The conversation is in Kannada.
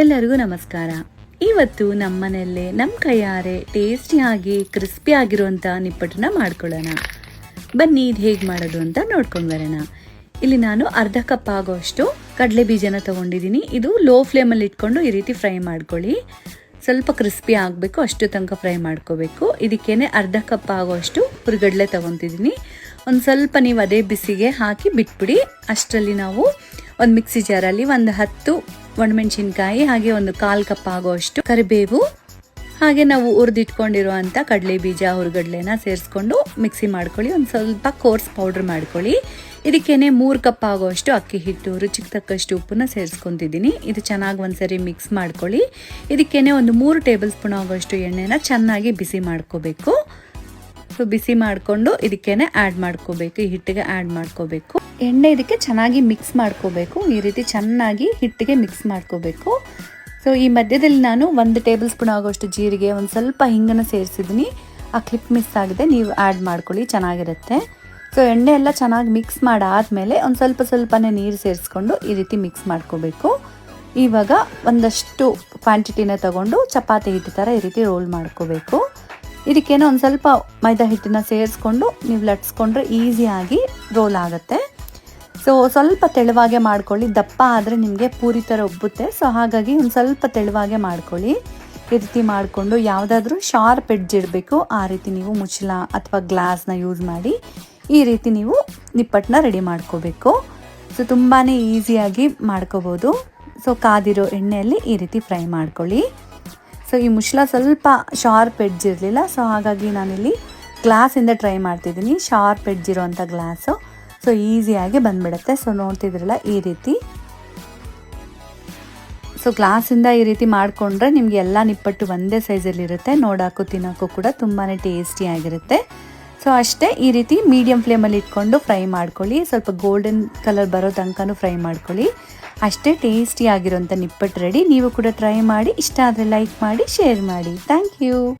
ಎಲ್ಲರಿಗೂ ನಮಸ್ಕಾರ. ಇವತ್ತು ನಮ್ಮನೆಯಲ್ಲೇ ನಮ್ಮ ಕೈಯಾರೆ ಟೇಸ್ಟಿಯಾಗಿ ಕ್ರಿಸ್ಪಿ ಆಗಿರುವಂಥ ನಿಪ್ಪಟ್ಟನ್ನ ಮಾಡ್ಕೊಳ್ಳೋಣ. ಬನ್ನಿ ಇದು ಹೇಗೆ ಮಾಡೋದು ಅಂತ ನೋಡ್ಕೊಂಡು ಬರೋಣ. ಇಲ್ಲಿ ನಾನು ಅರ್ಧ ಕಪ್ ಆಗೋಷ್ಟು ಕಡಲೆ ಬೀಜನ ತೊಗೊಂಡಿದ್ದೀನಿ. ಇದು ಲೋ ಫ್ಲೇಮಲ್ಲಿ ಇಟ್ಕೊಂಡು ಈ ರೀತಿ ಫ್ರೈ ಮಾಡ್ಕೊಳ್ಳಿ. ಸ್ವಲ್ಪ ಕ್ರಿಸ್ಪಿ ಆಗಬೇಕು, ಅಷ್ಟು ತನಕ ಫ್ರೈ ಮಾಡ್ಕೋಬೇಕು. ಇದಕ್ಕೇನೆ ಅರ್ಧ ಕಪ್ ಆಗೋಷ್ಟು ಹುರಿಗಡಲೆ ತೊಗೊತಿದ್ದೀನಿ. ಒಂದು ಸ್ವಲ್ಪ ನೀವು ಅದೇ ಬಿಸಿಗೆ ಹಾಕಿ ಬಿಟ್ಬಿಡಿ. ಅಷ್ಟರಲ್ಲಿ ನಾವು ಒಂದು ಮಿಕ್ಸಿ ಜಾರಲ್ಲಿ ಒಂದು 10 ಒಣಮೆಣಸಿನ್ಕಾಯಿ, ಹಾಗೆ ಒಂದು 1/4 ಕಪ್ ಆಗೋಷ್ಟು ಕರಿಬೇವು, ಹಾಗೆ ನಾವು ಹುರಿದಿಟ್ಕೊಂಡಿರುವಂಥ ಕಡಲೆ ಬೀಜ ಹುರಿಗಡ್ಲೆನ ಸೇರಿಸ್ಕೊಂಡು ಮಿಕ್ಸಿ ಮಾಡ್ಕೊಳ್ಳಿ. ಒಂದು ಸ್ವಲ್ಪ ಕೋರ್ಸ್ ಪೌಡ್ರ್ ಮಾಡ್ಕೊಳ್ಳಿ. ಇದಕ್ಕೇನೆ 3 ಕಪ್ ಆಗೋಷ್ಟು ಅಕ್ಕಿ ಹಿಟ್ಟು, ರುಚಿಗೆ ತಕ್ಕಷ್ಟು ಉಪ್ಪನ್ನ ಸೇರಿಸ್ಕೊತಿದ್ದೀನಿ. ಇದು ಚೆನ್ನಾಗಿ ಒಂದ್ಸರಿ ಮಿಕ್ಸ್ ಮಾಡ್ಕೊಳ್ಳಿ. ಇದಕ್ಕೇನೆ ಒಂದು 3 ಟೇಬಲ್ ಸ್ಪೂನ್ ಆಗೋಷ್ಟು ಎಣ್ಣೆನ ಚೆನ್ನಾಗಿ ಬಿಸಿ ಮಾಡ್ಕೋಬೇಕು. ಸೊ ಬಿಸಿ ಮಾಡಿಕೊಂಡು ಇದಕ್ಕೇನೆ ಆ್ಯಡ್ ಮಾಡ್ಕೋಬೇಕು, ಈ ಹಿಟ್ಟಿಗೆ ಆ್ಯಡ್ ಮಾಡ್ಕೋಬೇಕು. ಎಣ್ಣೆ ಇದಕ್ಕೆ ಚೆನ್ನಾಗಿ ಮಿಕ್ಸ್ ಮಾಡ್ಕೋಬೇಕು. ಈ ರೀತಿ ಚೆನ್ನಾಗಿ ಹಿಟ್ಟಿಗೆ ಮಿಕ್ಸ್ ಮಾಡ್ಕೋಬೇಕು. ಸೊ ಈ ಮಧ್ಯದಲ್ಲಿ ನಾನು 1 ಟೇಬಲ್ ಸ್ಪೂನ್ ಆಗೋಷ್ಟು ಜೀರಿಗೆ, ಒಂದು ಸ್ವಲ್ಪ ಹಿಂಗನ್ನು ಸೇರಿಸಿದ್ದೀನಿ. ಆ ಕ್ಲಿಪ್ ಮಿಸ್ ಆಗಿದೆ, ನೀವು ಆ್ಯಡ್ ಮಾಡ್ಕೊಳ್ಳಿ, ಚೆನ್ನಾಗಿರುತ್ತೆ. ಸೊ ಎಣ್ಣೆ ಎಲ್ಲ ಚೆನ್ನಾಗಿ ಮಿಕ್ಸ್ ಮಾಡಾದಮೇಲೆ ಒಂದು ಸ್ವಲ್ಪನೇ ನೀರು ಸೇರಿಸ್ಕೊಂಡು ಈ ರೀತಿ ಮಿಕ್ಸ್ ಮಾಡ್ಕೋಬೇಕು. ಇವಾಗ ಒಂದಷ್ಟು ಕ್ವಾಂಟಿಟಿನ ತಗೊಂಡು ಚಪಾತಿ ಹಿಟ್ಟು ಥರ ಈ ರೀತಿ ರೋಲ್ ಮಾಡ್ಕೋಬೇಕು. ಇದಕ್ಕೇನೋ ಒಂದು ಸ್ವಲ್ಪ ಮೈದಾ ಹಿಟ್ಟನ್ನ ಸೇರಿಸ್ಕೊಂಡು ನೀವು ಲಟ್ಸ್ಕೊಂಡ್ರೆ ಈಸಿಯಾಗಿ ರೋಲ್ ಆಗುತ್ತೆ. ಸೊ ಸ್ವಲ್ಪ ತೆಳುವಾಗೆ ಮಾಡ್ಕೊಳ್ಳಿ. ದಪ್ಪ ಆದರೆ ನಿಮಗೆ ಪೂರಿ ಥರ ಉಬ್ಬುತ್ತೆ. ಸೊ ಹಾಗಾಗಿ ಒಂದು ಸ್ವಲ್ಪ ತೆಳುವಾಗೆ ಮಾಡ್ಕೊಳ್ಳಿ. ಈ ರೀತಿ ಮಾಡಿಕೊಂಡು ಯಾವುದಾದ್ರೂ ಶಾರ್ಪ್ ಎಡ್ಜ್ ಇರಬೇಕು, ಆ ರೀತಿ ನೀವು ಮುಚ್ಚಳ ಅಥವಾ ಗ್ಲಾಸ್ನ ಯೂಸ್ ಮಾಡಿ ಈ ರೀತಿ ನೀವು ನಿಪ್ಪಟ್ಟನ್ನ ರೆಡಿ ಮಾಡ್ಕೋಬೇಕು. ಸೊ ತುಂಬಾ ಈಸಿಯಾಗಿ ಮಾಡ್ಕೋಬೋದು. ಸೊ ಕಾದಿರೋ ಎಣ್ಣೆಯಲ್ಲಿ ಈ ರೀತಿ ಫ್ರೈ ಮಾಡ್ಕೊಳ್ಳಿ. ಸೊ ಈ ಮುಚ್ಚಳ ಸ್ವಲ್ಪ ಶಾರ್ಪ್ ಎಡ್ಜ್ ಇರಲಿಲ್ಲ, ಸೊ ಹಾಗಾಗಿ ನಾನಿಲ್ಲಿ ಗ್ಲಾಸಿಂದ ಟ್ರೈ ಮಾಡ್ತಿದ್ದೀನಿ. ಶಾರ್ಪ್ ಎಡ್ಜ್ ಇರೋವಂಥ ಗ್ಲಾಸು, ಸೊ ಈಸಿಯಾಗಿ ಬಂದ್ಬಿಡುತ್ತೆ. ಸೊ ನೋಡ್ತಿದ್ರಲ್ಲ ಈ ರೀತಿ. ಸೊ ಗ್ಲಾಸಿಂದ ಈ ರೀತಿ ಮಾಡಿಕೊಂಡ್ರೆ ನಿಮಗೆ ಎಲ್ಲ ನಿಪ್ಪಟ್ಟು ಒಂದೇ ಸೈಜಲ್ಲಿರುತ್ತೆ. ನೋಡೋಕ್ಕೂ ತಿನ್ನೋಕ್ಕೂ ಕೂಡ ತುಂಬಾ ಟೇಸ್ಟಿಯಾಗಿರುತ್ತೆ. ಸೊ ಅಷ್ಟೇ, ಈ ರೀತಿ ಮೀಡಿಯಮ್ ಫ್ಲೇಮಲ್ಲಿ ಇಟ್ಕೊಂಡು ಫ್ರೈ ಮಾಡ್ಕೊಳ್ಳಿ. ಸ್ವಲ್ಪ ಗೋಲ್ಡನ್ ಕಲರ್ ಬರೋ ತನಕನೂ ಫ್ರೈ ಮಾಡ್ಕೊಳ್ಳಿ. ಅಷ್ಟೇ ಟೇಸ್ಟಿಯಾಗಿರೋಂಥ ನಿಪ್ಪಟ್ಟು ರೆಡಿ. ನೀವು ಕೂಡ ಟ್ರೈ ಮಾಡಿ. ಇಷ್ಟ ಆದರೆ ಲೈಕ್ ಮಾಡಿ, ಶೇರ್ ಮಾಡಿ. Thank you.